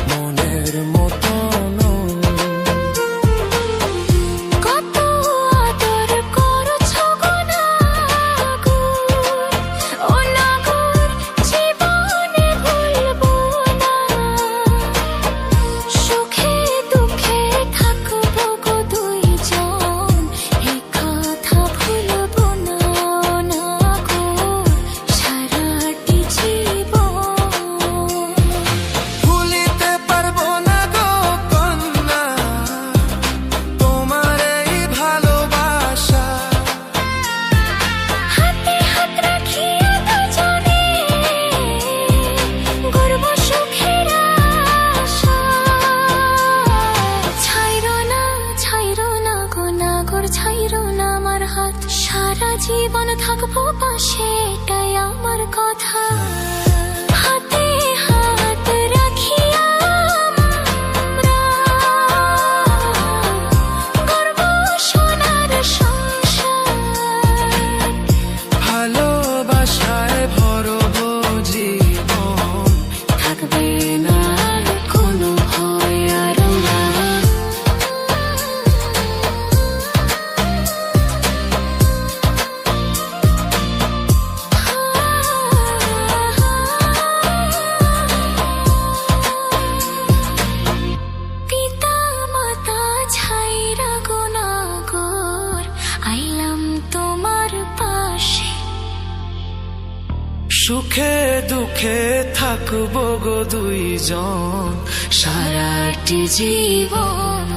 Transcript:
মনের মতন। কত আদর করছো গো নাগর, ও নাগর জীবনে ভুলবো না। সুখে দুঃখে থাকবো গো দুইজন, এই কথা ভুলবো না। ও নাগর সারাটি জীবন। ভুলিতে পারবো না গো কন্যা তোমার এই ভালোবাসা। হাতে হাত রাখিয়া দুজনে গর্ব সুখের আশা। ছাইরো না গো নাগর, ছাইরো না আমার হাত। সারা জীবন থাকবো পাশে, এটাই আমার কথা। হাতে হাত রাখিয়া আমরা গর্ব সোনার সংসার। ভালোবাসায় ভরব জীবন, থাকবে না কোনো ভয় আর না। পিতা মাতা ছাইরা গো নাগর, আইলাম তোমার পাশে। সুখে দুঃখে থাকবো গো দুইজন, সারাটি জীবন।